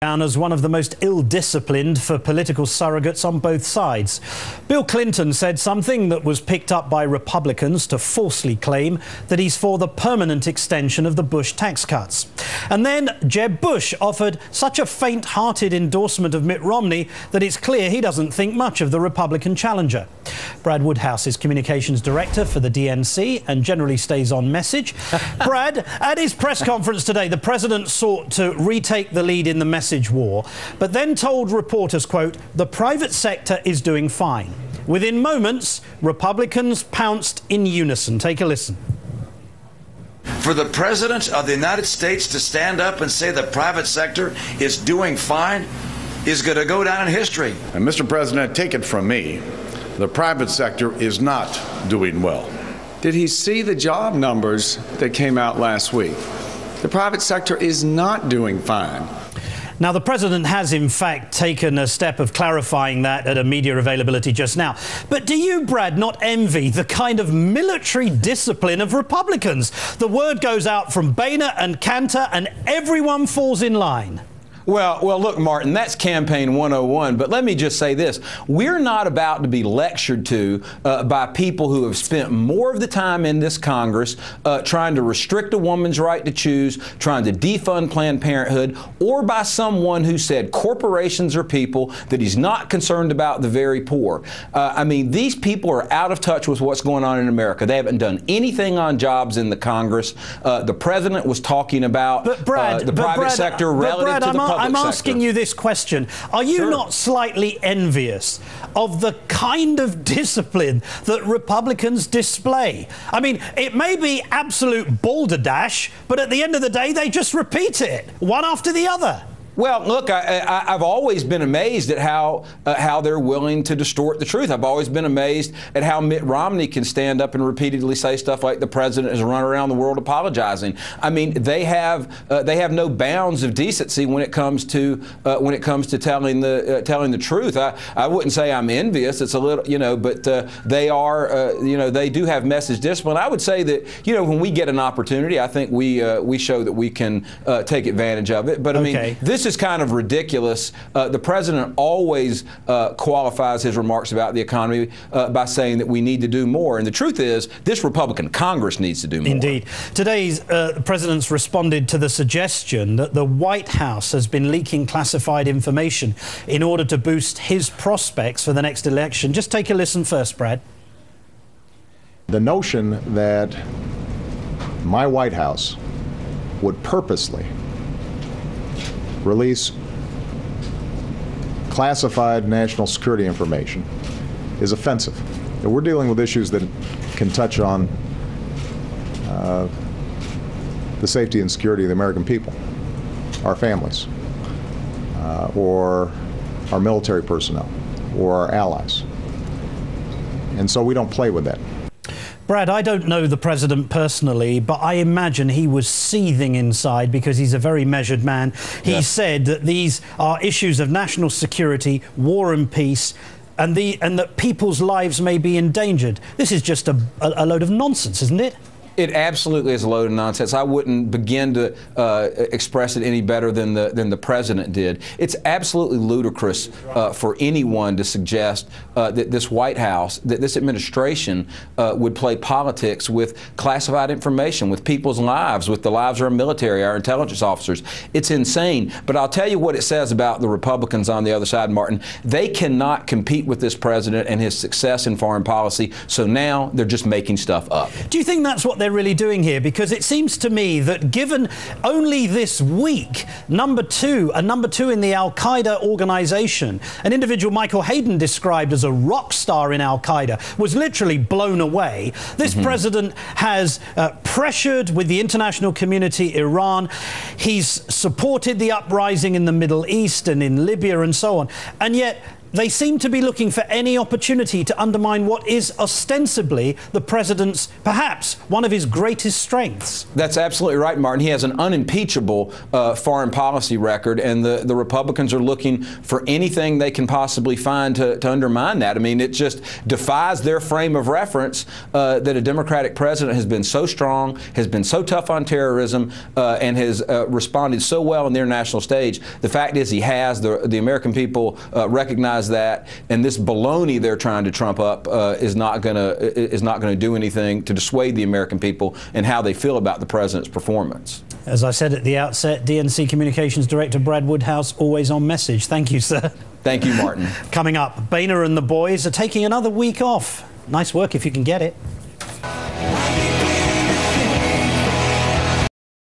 Down as one of the most ill-disciplined for political surrogates on both sides. Bill Clinton said something that was picked up by Republicans to falsely claim that he's for the permanent extension of the Bush tax cuts. And then Jeb Bush offered such a faint-hearted endorsement of Mitt Romney that it's clear he doesn't think much of the Republican challenger. Brad Woodhouse is communications director for the DNC and generally stays on message. Brad, at his press conference today, the president sought to retake the lead in the message war, but then told reporters, quote, "The private sector is doing fine." Within moments, Republicans pounced in unison. Take a listen. For the President of the United States to stand up and say the private sector is doing fine is going to go down in history. And Mr. President, take it from me, the private sector is not doing well. Did he see the job numbers that came out last week? The private sector is not doing fine. Now, the president has, in fact, taken a step of clarifying that at a media availability just now. But do you, Brad, not envy the kind of military discipline of Republicans? The word goes out from Boehner and Cantor and everyone falls in line. Well, look, Martin, that's campaign 101. But let me just say this. We're not about to be lectured to by people who have spent more of the time in this Congress trying to restrict a woman's right to choose, trying to defund Planned Parenthood, or by someone who said corporations are people, that he's not concerned about the very poor. I mean, these people are out of touch with what's going on in America. They haven't done anything on jobs in the Congress. The president was talking about the private sector relative to the public. I'm asking you this question. Are you not slightly envious of the kind of discipline that Republicans display? I mean, it may be absolute balderdash, but at the end of the day, they just repeat it, one after the other. Well, look, I've always been amazed at how they're willing to distort the truth. I've always been amazed at how Mitt Romney can stand up and repeatedly say stuff like the president has run around the world apologizing. I mean, they have no bounds of decency when it comes to telling the truth. I wouldn't say I'm envious. It's a little, but they are, they do have message discipline. I would say that, when we get an opportunity, I think we show that we can take advantage of it. But I mean, this is kind of ridiculous. The president always qualifies his remarks about the economy by saying that we need to do more. And the truth is, this Republican Congress needs to do more. Indeed. Today's the president's responded to the suggestion that the White House has been leaking classified information in order to boost his prospects for the next election. Just take a listen first, Brad. The notion that my White House would purposely release classified national security information is offensive. And we're dealing with issues that can touch on the safety and security of the American people, our families, or our military personnel, or our allies. And so we don't play with that. Brad, I don't know the president personally, but I imagine he was seething inside because he's a very measured man. He said that these are issues of national security, war and peace, and that people's lives may be endangered. This is just a load of nonsense, isn't it? It absolutely is a load of nonsense. I wouldn't begin to express it any better than the president did. It's absolutely ludicrous for anyone to suggest that this White House, that this administration would play politics with classified information, with people's lives, with the lives of our military, our intelligence officers. It's insane. But I'll tell you what it says about the Republicans on the other side, Martin. They cannot compete with this president and his success in foreign policy, so now they're just making stuff up. Do you think that's what they're really doing here? Because it seems to me that given only this week, number two in the Al-Qaeda organization, an individual Michael Hayden described as a rock star in Al-Qaeda, was literally blown away. This president has pressured with the international community Iran. He's supported the uprising in the Middle East and in Libya and so on. And yet They seem to be looking for any opportunity to undermine what is ostensibly the president's, perhaps, one of his greatest strengths. That's absolutely right, Martin. He has an unimpeachable foreign policy record, and the Republicans are looking for anything they can possibly find to undermine that. I mean, it just defies their frame of reference that a Democratic president has been so strong, has been so tough on terrorism, and has responded so well on the international stage. The fact is he has. The American people recognize that, and this baloney they're trying to trump up is not going to do anything to dissuade the American people and how they feel about the president's performance. As I said at the outset, DNC Communications Director Brad Woodhouse, always on message. Thank you, sir. Thank you, Martin. Coming up, Boehner and the boys are taking another week off. Nice work if you can get it.